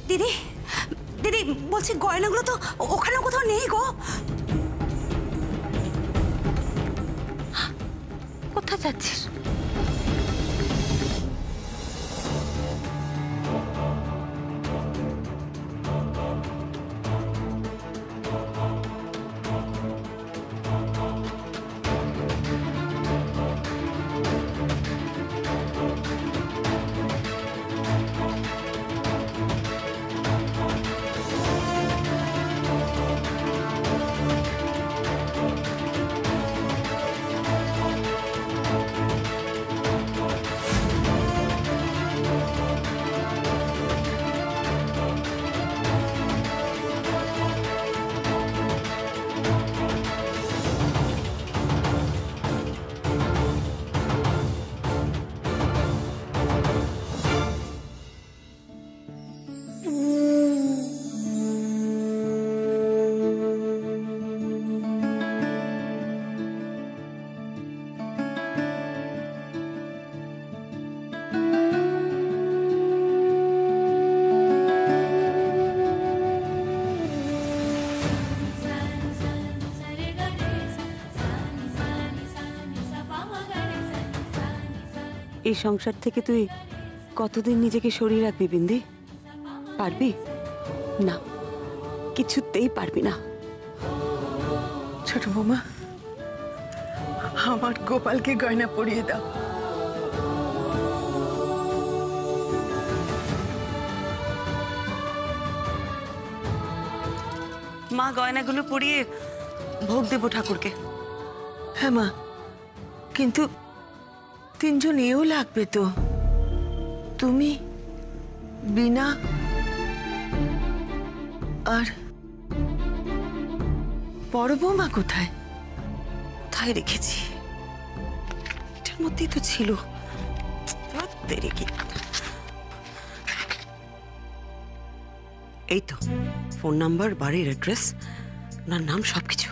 দিদি দিদি বলছি গয়নাগুলো তো ওখানে কোথাও নেই গো। কোথায় যাচ্ছিস? এই সংসার থেকে তুই কতদিন নিজেকে সরিয়ে রাখবি বিন্দি? পারবি না, কিছুতেই পারবি না। ছোট বৌমা, আমার গোপালকে গয়না পরিয়ে দাও। মা গয়নাগুলো পরিয়ে ভোগ দেব ঠাকুরকে। হ্যাঁ মা, কিন্তু তিনজন এও লাগবে তো। তুমি, বিনা আর বড় বৌমা কোথায়? কোথায় রেখেছি? এটার মধ্যেই তো ছিল। এই তো ফোন নাম্বার, বাড়ির অ্যাড্রেস, ওনার নাম, সবকিছু।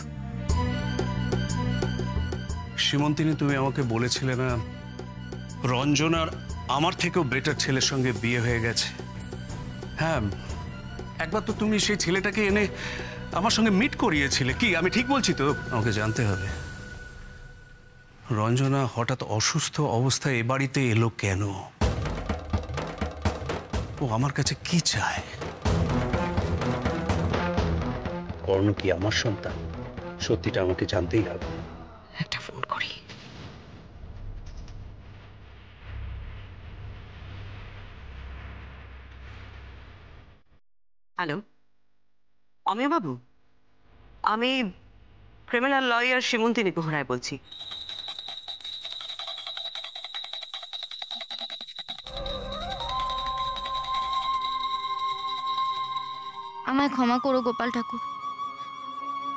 সীমন্তিনী, তুমি আমাকে বলেছিলে না রঞ্জনার আমার থেকেও বেটার ছেলের সঙ্গে বিয়ে হয়ে গেছে? হ্যাঁ, একবার তো তুমি সেই ছেলেটাকে এনে আমার সঙ্গে মিট করিয়েছিলে। কি আমি ঠিক বলছি তো? আমাকে জানতে হবে রঞ্জনা হঠাৎ অসুস্থ অবস্থায় এ বাড়িতে এলো কেন? ও আমার কাছে কি চায়? কর্ণ কি আমার সন্তান? সত্যিটা আমাকে জানতেই হবে। একটা ফোন করি। হ্যালো, অমিয় বাবু, আমি ক্রিমিনাল লয়ার সীমন্তিনী গুহরায় বলছি। আমায় ক্ষমা করো গোপাল ঠাকুর,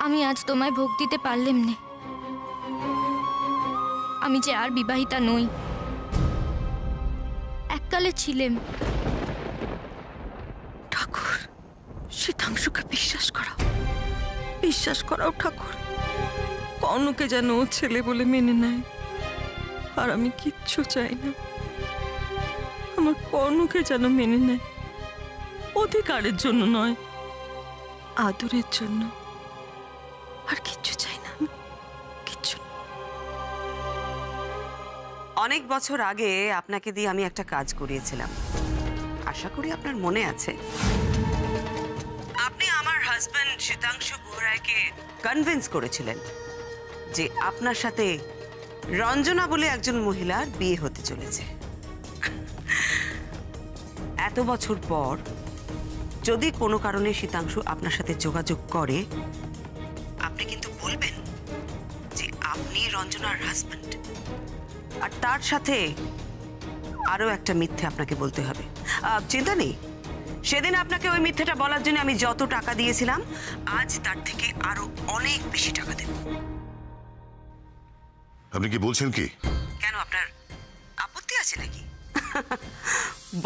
আমি আজ তোমায় ভোগ দিতে পারলাম না। আমি যে আর বিবাহিতা নই, এককালে ছিলেম। ঠাকুর, শীতাংশুকে বিশ্বাস করাও, বিশ্বাস করাও ঠাকুর। কর্ণকে যেন ও ছেলে বলে মেনে নেয়। আর আমি কিচ্ছু চাই না, আমার কর্ণকে যেন মেনে নেয়। অধিকারের জন্য নয়, আদরের জন্য। আর কিচ্ছু চাই না, কিচ্ছু। অনেক বছর আগে আপনাকে দিয়ে আমি একটা কাজ করিয়েছিলাম, আশা করি আপনার মনে আছে। আপনি আমার হাজবেন্ড শীতাংশু গুহরায়কে কনভিন্স করেছিলেন যে আপনার সাথে রঞ্জনা বলে একজন মহিলার বিয়ে হতে চলেছে। এত বছর পর যদি কোনো কারণে শীতাংশু আপনার সাথে যোগাযোগ করে, আপনি কিন্তু বলবেন যে আপনি রঞ্জনার হাজবেন্ড। আর তার সাথে আরো একটা মিথ্যে আপনাকে বলতে হবে। চিন্তা নেই, সেদিন আপনাকে ওই মিথ্যেটা বলার জন্য আমি যত টাকা দিয়েছিলাম, আজ তার থেকে আরো অনেক বেশি টাকা দেব। আপনি কি বলছেন? কি কেন, আপনার আপত্তি আছে নাকি?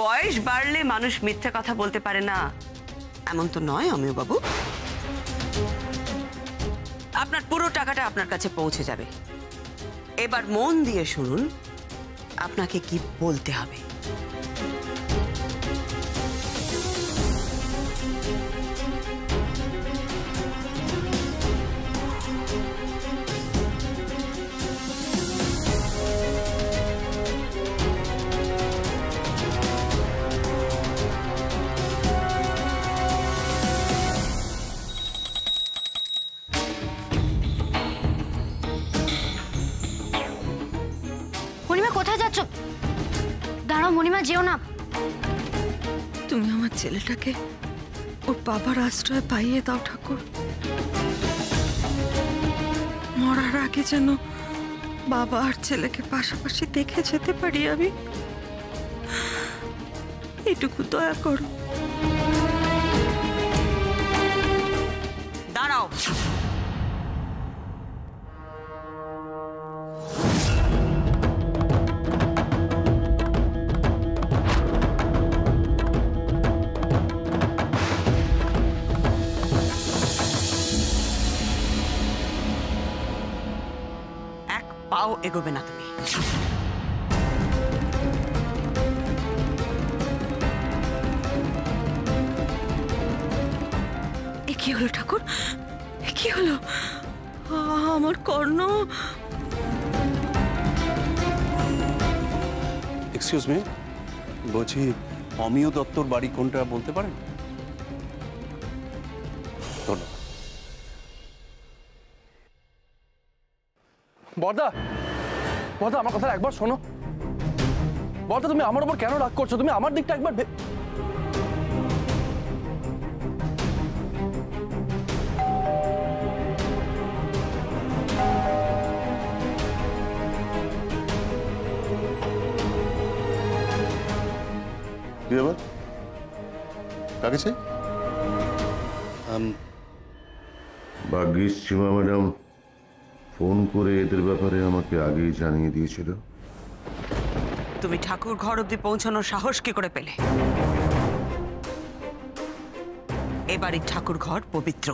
বয়স বাড়লে মানুষ মিথ্যে কথা বলতে পারে না এমন তো নয় অমিয় বাবু। আপনার পুরো টাকাটা আপনার কাছে পৌঁছে যাবে। এবার মন দিয়ে শুনুন আপনাকে কি বলতে হবে। যেও না। তুমি আমার ছেলেটাকে ওর বাবার আশ্রয় পাইয়ে দাও ঠাকুর। মরার আগে যেন বাবা আর ছেলেকে পাশাপাশি দেখে যেতে পারি আমি, এটুকু দয়া করো। দাঁড়াও। এক পাও এগোবে না তুমি। এ কি হলো ঠাকুর, এ কি হলো? আমার কর্ণ। এক্সকিউজ মি, বলছি অমিয় দত্তর বাড়ি কোনটা বলতে পারেন? ধন্যবাদ। বর্দা, বর্দা আমার কথা একবার শোনো। বর্দা, তুমি আমার উপর কেন রাগ করছো? তুমি আমার দিকটা একবার কি ব্যাপার? কাকে চাই? ভাগ্যিস সীমা ম্যাডাম ফোন করে এদের ব্যাপারে আমাকে আগেই জানিয়ে দিয়েছিল। তুমি ঠাকুর ঘর অব্দি পৌঁছানোর সাহস কি করে পেলে? এ বাড়ির ঠাকুর ঘর পবিত্র।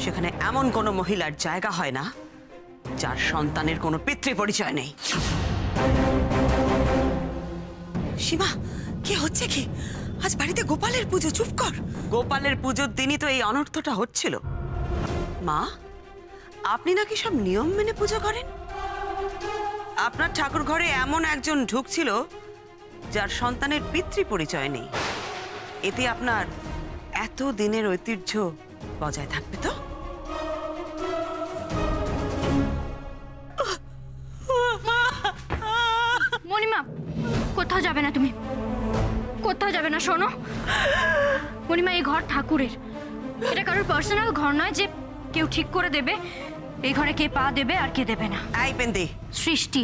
সেখানে এমন কোনো মহিলার জায়গা হয় না যার সন্তানের কোনো পিতৃ পরিচয় নেই। সীমা, কি হচ্ছে কি? আজ বাড়িতে গোপালের পুজো। চুপ কর। গোপালের পুজোর দিনই তো এই অনর্থটা হচ্ছিল। মা, আপনি নাকি সব নিয়ম মেনে পুজো করেন? আপনার ঠাকুর ঘরে এমন একজন ঢুকছিল যার সন্তানের পিতৃ পরিচয় নেই। এতে আপনার এত দিনের ঐতিহ্য বজায় থাকবে তো? মণিমা, কোথাও যাবে না তুমি, কোথাও যাবে না। শোনো মণিমা, এই ঘর ঠাকুরের। এটা কারোর পার্সোনাল ঘর নয় যে কেউ ঠিক করে দেবে এই ঘরে কে পা দেবে আর কে দেবে না। এই পেন্দি, সৃষ্টি,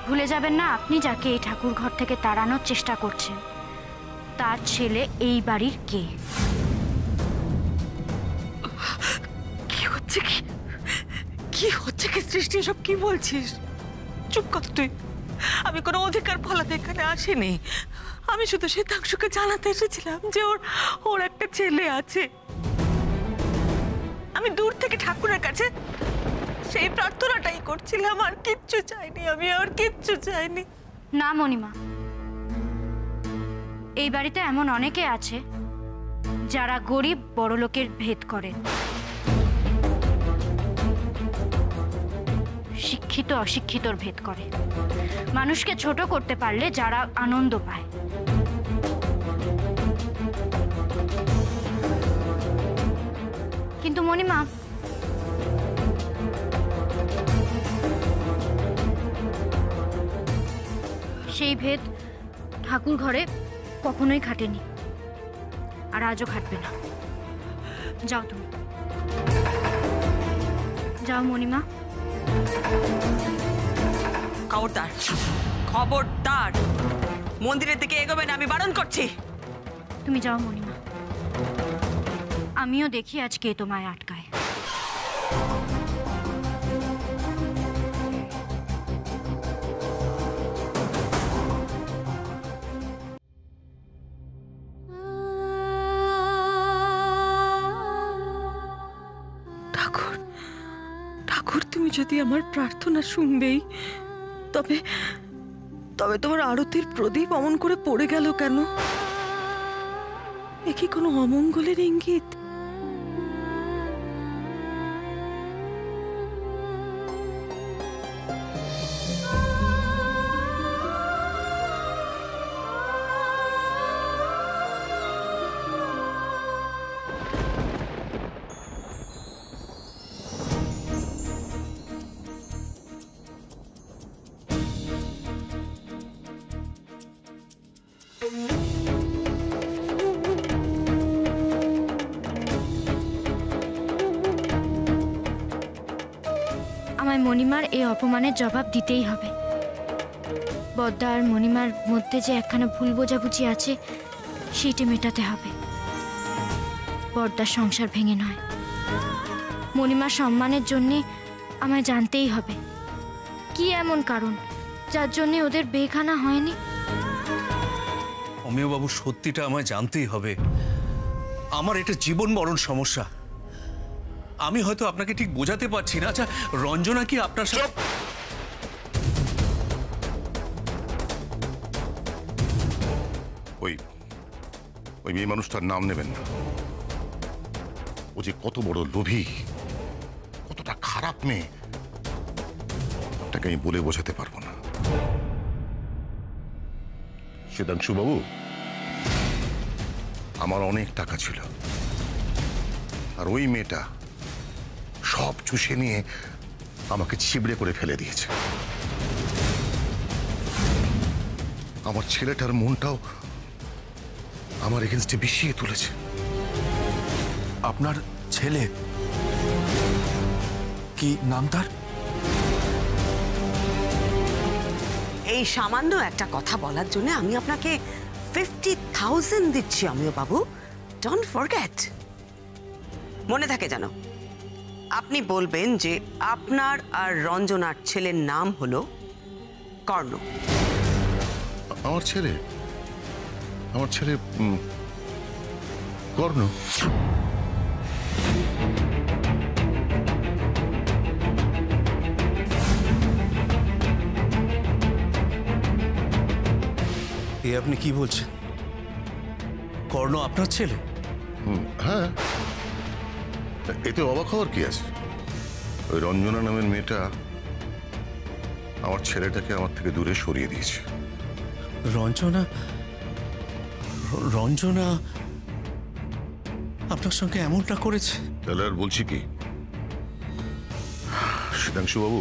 ভুলে যাবেন না আপনি যাকে এই ঠাকুর ঘর থেকে তাড়ানোর চেষ্টা করছেন তার ছেলে এই বাড়ির কে। কি হচ্ছে কি, কি হচ্ছে কি সৃষ্টি? এসব কি বলছিস? চুপ কর তুই। আমি কোনো অধিকার ফলাতে এখানে আসিনি। আমি শুধু শীতাংশুকে জানাতে এসেছিলাম যে ওর একটা ছেলে আছে। আমি দূর থেকে ঠাকুরের কাছে সেই প্রার্থনাটাই করছিলাম, আর কিচ্ছু চাইনি। আমি আর কিচ্ছু চাইনি। না মণিমা, এই বাড়িতে এমন অনেকে আছে যারা গরিব বড়লোকের ভেদ করে, শিক্ষিত অশিক্ষিতর ভেদ করে, মানুষকে ছোট করতে পারলে যারা আনন্দ পায়। কিন্তু মণিমা, সেই ভেদ ঠাকুর ঘরে কখনোই খাটেনি, আর আজও খাটবে না। যাও তুমি, যাও মণিমা। খবরদার, খবরদার, মন্দিরের দিকে এগোবে না, আমি বারণ করছি। তুমি যাও মণিমা, আমিও দেখি আজকে তোমায় আটকায়। ঠাকুর, ঠাকুর, তুমি যদি আমার প্রার্থনা শুনবেই, তবে তবে তোমার আরতির প্রদীপ অমন করে পড়ে গেল কেন? এ কি কোনো অমঙ্গলের ইঙ্গিত? আমায় মণিমার এই অপমানের জবাব দিতেই হবে। বদ্দা আর মণিমার মধ্যে যে একখানা ভুল বোঝাবুঝি আছে সেইটা মেটাতে হবে। বদ্দার সংসার ভেঙে নয়, মণিমার সম্মানের জন্যে আমায় জানতেই হবে কি এমন কারণ যার জন্যে ওদের বেখানা হয়নি। অমিয়বাবু, সত্যিটা আমায় জানতেই হবে। আমার এটা জীবন মরণ সমস্যা। আমি হয়তো আপনাকে ঠিক বোঝাতে পারছি না। আচ্ছা, রঞ্জনা কি আপনার সাথে? ওই ওই মেয়ে মানুষটার নাম নেবেন না। ও যে কত বড় লোভী, কতটা খারাপ মেয়ে, আপনাকে আমি বলে বোঝাতে পারবো না। শ্বেতাংশু বাবু, আমার অনেক টাকা ছিল, আর ওই মেয়েটা সব চুষে নিয়ে আমাকে ছিবড়ে করে ফেলে দিয়েছে। আমার ছেলেটার মনটাও আমার এগেনস্টে বিষিয়ে তুলেছে। আপনার ছেলে কি নাম তার? এই সামান্য একটা কথা বলার জন্য আমি আপনাকে 50,000 দিচ্ছি অমিয় বাবু। Don't forget. মনে থাকে জানো, আপনি বলবেন যে আপনার আর রঞ্জনার ছেলের নাম হলো কর্ণ। আমার ছেলে কর্ণ। এ আপনি কি বলছেন? কর্ণ আপনার ছেলে? হ্যাঁ, এতে অবাক হওয়ার কি আছে? ওই রঞ্জনা নামের মেয়েটা আমার ছেলেটাকে আমার থেকে দূরে সরিয়ে দিয়েছে। রঞ্জনা আপনার সঙ্গে এমনটা করেছে? তাহলে আর বলছি কি? শ্বেতাংশু বাবু,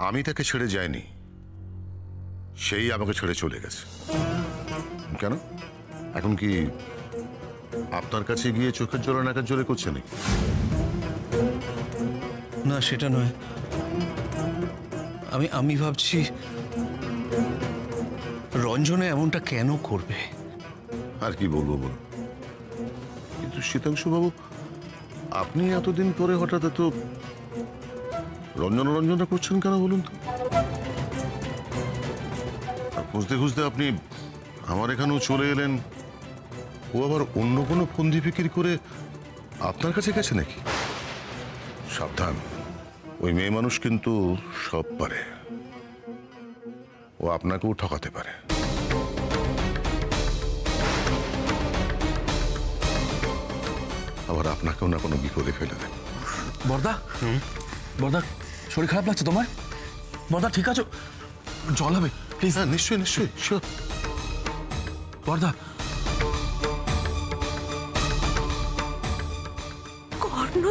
আমি তাকে ছেড়ে যাইনি, সেই আমাকে ছেড়ে চলে গেছে। কেন? এখন কি আপনার কাছে গিয়ে চোখের জোরে নাকের জোরে করছে নাকি? না, সেটা নয়। আমি ভাবছি রঞ্জনা এমনটা কেন করবে। আর কি বলবো বল। কিন্তু শ্বেতাংশু বাবু, আপনি এতদিন পরে হঠাৎ এত রঞ্জনা করছেন কেন বলুন তো? আর খুঁজতে খুঁজতে আপনি আমার এখানেও চলে এলেন। ও আবার অন্য কোনো ফন্দি ফিকির করে আপনার কাছে গেছে নাকি? সাবধান, ওই মেয়ে মানুষ কিন্তু সব পারে। ও আপনাকেও ঠকাতে পারে। আবার আপনাকেও না কোনো বিপদে ফেলে দেয়। বর্দা, বর্দা, শরীর খারাপ লাগছে তোমার? বর্দা, ঠিক আছে? জল হবে প্লিজ? হ্যাঁ, নিশ্চয়ই নিশ্চয়ই, শিওর। বর্দা, কর্ণ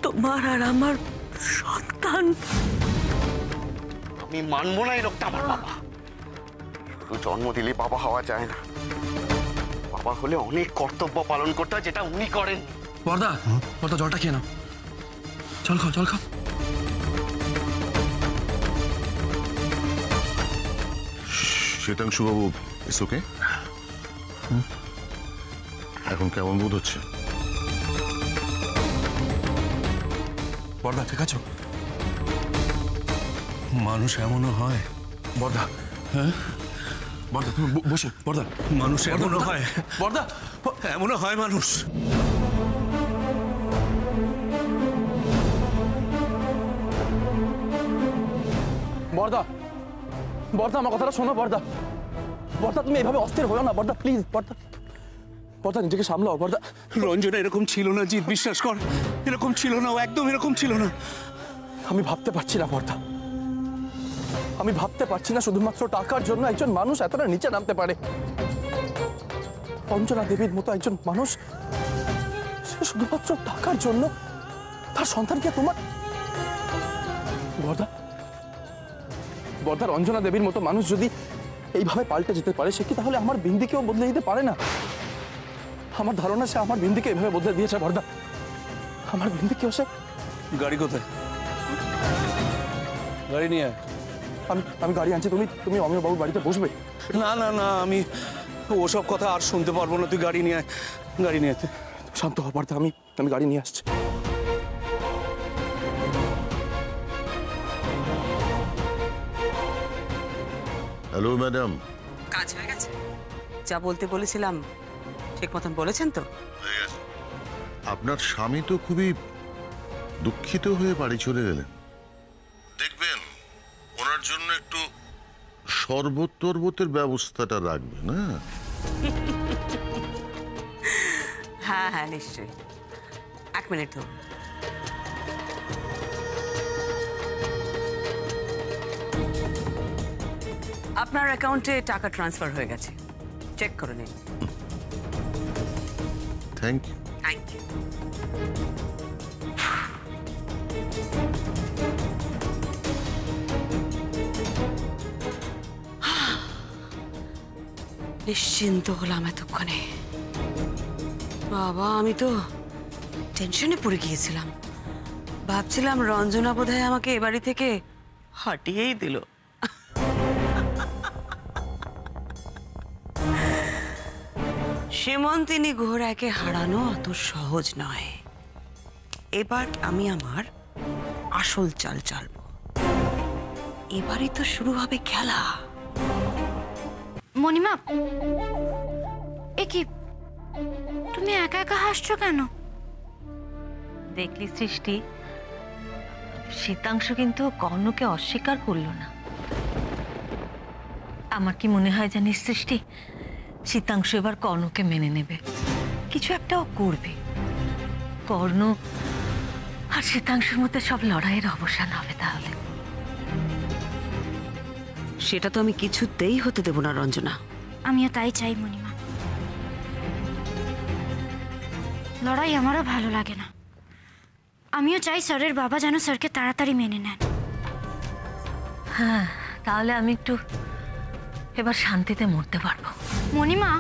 তোমার আর আমার সন্তান। আমি মানবো না এই লোকটা আমার বাবা। শুধু জন্ম দিলে বাবা হওয়া যায় না। বাবা হলে অনেক কর্তব্য পালন করতে হয়, যেটা উনি করেন। বর্দা, বর্দা, জলটা খেয়ে নাও। জল খাও, জল খাও। শ্বেতাংশু বাবু, ইটস ওকে? এখন কেমন বোধ হচ্ছে? বর্দা, ঠিক আছে? মানুষ এমনও হয়? বর্দা, হ্যাঁ বর্দা, তুমি বসো। বর্দা, মানুষ এমনও হয়? বর্দা, এমনও হয় মানুষ? বর্দা, বর্দা, আমার কথাটা শোনো। বর্দা, বর্দা, তুমি এইভাবে অস্থির হও না। বর্দা, প্লিজ। বর্দা, বর্দা, নিজেকে সামলাও। বর্দা, রঞ্জনা এরকম ছিল না, জিৎ, বিশ্বাস কর। এরকম ছিল না, ও একদম এরকম ছিল না। আমি ভাবতে পারছি না বর্দা, আমি ভাবতে পারছি না শুধুমাত্র টাকার জন্য একজন মানুষ এতটা নিচে নামতে পারে। অঞ্জনা দেবীর মতো একজন মানুষ, সে শুধুমাত্র টাকার জন্য তার সন্তানকে তোমার। বর্দা, বর্দা, অঞ্জনা দেবীর মতো মানুষ যদি এইভাবে পাল্টে যেতে পারে, সে কি তাহলে আমার বিন্দিকেও বদলে দিতে পারে না? আমার ধারণা সে আমার বিন্দিকে এভাবে বদলে দিয়েছে। বর্দা, আমার বিন্দিকেও সে। গাড়ি কোথায়? গাড়ি নিয়ে আয়। আমি গাড়ি আনছি, তুমি অমিয় বাবুর বাড়িতে বসবে। না না না, আমি ওসব কথা আর শুনতে পারবো না। তুই গাড়ি নিয়ে আয়, গাড়ি নিয়ে আয়। শান্ত হ পার্থ, আমি গাড়ি নিয়ে আসছি। Hello madam. কাজ হয়ে গেছে? যা বলতে বলেছিলাম ঠিক মতন বলেছেন তো? আপনার স্বামী তো খুবই দুঃখিত হয়ে বাড়ি চলে গেলেন। দেখবেন ওনার জন্য একটু শরবত টরবতের ব্যবস্থাটা রাখবেন। হ্যাঁ হ্যাঁ নিশ্চয়ই। 1 মিনিট তো। আপনার অ্যাকাউন্টে টাকা ট্রান্সফার হয়ে গেছে, চেক করে নিন। Thank you. Thank you. নিশ্চিন্ত হলাম এতক্ষণে। বাবা, আমি তো টেনশনে পড়ে গিয়েছিলাম। ভাবছিলাম রঞ্জনা বোধহয় আমাকে এ বাড়ি থেকে হটিয়েই দিল। সীমন্তিনী ঘোড়াকে হারানো অত সহজ নয়। এবার আমি আমার আসল চাল চালবো। এবারই তো শুরু হবে খেলা। মণিমা, এ কি তুমি একা একা হাসছো কেন? দেখলি সৃষ্টি, শীতাংশু কিন্তু কর্ণকে অস্বীকার করলো না। আমার কি মনে হয় জানিস সৃষ্টি, শীতাংশু এবার কর্ণকে মেনে নেবে, কিছু একটাও করবে। কর্ণ আর শীতাংশুর মধ্যে সব লড়াইয়ের অবসান হবে তাহলে। সেটা তো আমি কিছুতেই হতে দেব না রঞ্জনা। আমিও তাই চাই মণিমা। লড়াই আমারও ভালো লাগে না। আমিও চাই স্যারের বাবা যেন স্যারকে তাড়াতাড়ি মেনে নেন। হ্যাঁ, তাহলে আমি একটু এবার শান্তিতে মরতে পারবো। মণিমা,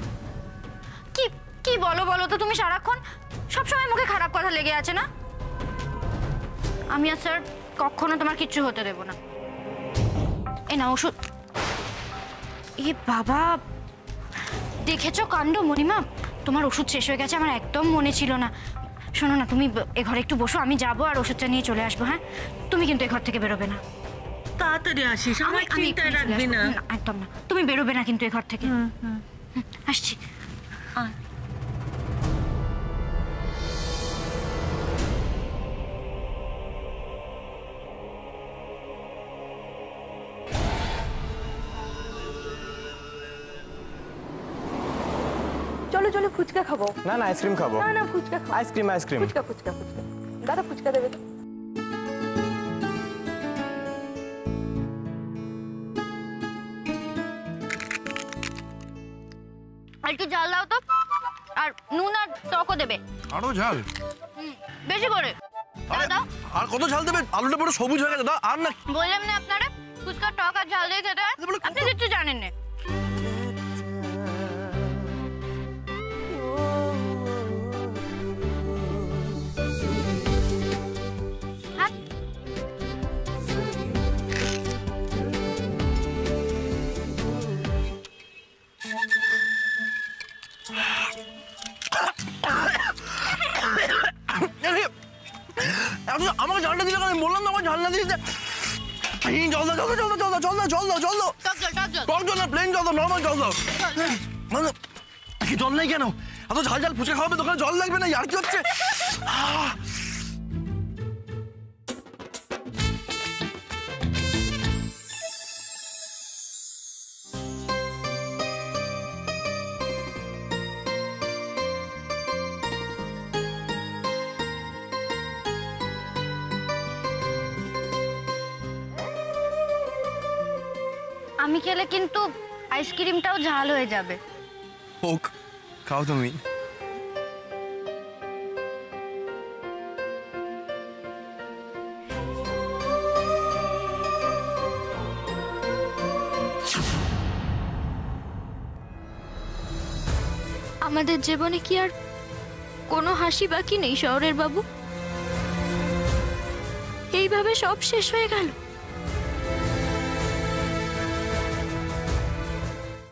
কি কি বলো বলো তো তুমি? সারাক্ষণ সবসময় মুখে খারাপ কথা লেগে আছে না? আমি আর স্যার কখনো তোমার কিচ্ছু হতে দেব না। এ না ওষুধ। এ বাবা, দেখেছো কাণ্ড মণিমা? তোমার ওষুধ শেষ হয়ে গেছে, আমার একদম মনে ছিল না। শোনো না, তুমি এ ঘরে একটু বসো, আমি যাবো আর ওষুধটা নিয়ে চলে আসবো। হ্যাঁ, তুমি কিন্তু এ ঘর থেকে বেরোবে না। তাড়াতাড়ি আসিস, আমার চিন্তায় রাখবি না। একদম না, তুমি বেরোবে না কিন্তু এ ঘর থেকে। আসছি। চলো চলো ফুচকা খাবো। না না, আইসক্রিম খাবো। না না ফুচকা খাবো। আইসক্রিম ফুচকা ফুচকা ফুচকা। দাদা ফুচকা দেবে তো? আর একটু ঝাল দাও তো, আর নুন আর টকও দেবে। আরো ঝাল? বেশি করে দাও। আর কত ঝাল দেবেন? আলুটা পুরো সবুজ হয়ে গেছে। আর না, বললাম না আপনারা ফুচকা টক আর ঝাল দিয়ে খেতে হয়? আপনি কিচ্ছু জানেন না। আমাকে ঝালটা দিলে কেন? বললাম তো আমার ঝাল না দিতে। জল দাও, জল দাও, জল দাও, জল দাও, জল দাও, জল দাও। টক জল না, প্লেন জল দাও, নর্মাল জল দাও। কি জল নেই কেন? এত ঝাল ঝাল ফুচকা খাওয়াবে, দোকানে জল লাগবে না? আর কি হচ্ছে? আমি খেলে কিন্তু আইসক্রিমটাও ঝাল হয়ে যাবে। হোক, খাও তুমি। আমাদের জীবনে কি আর কোনো হাসি বাকি নেই শহরের বাবু? এইভাবে সব শেষ হয়ে গেল।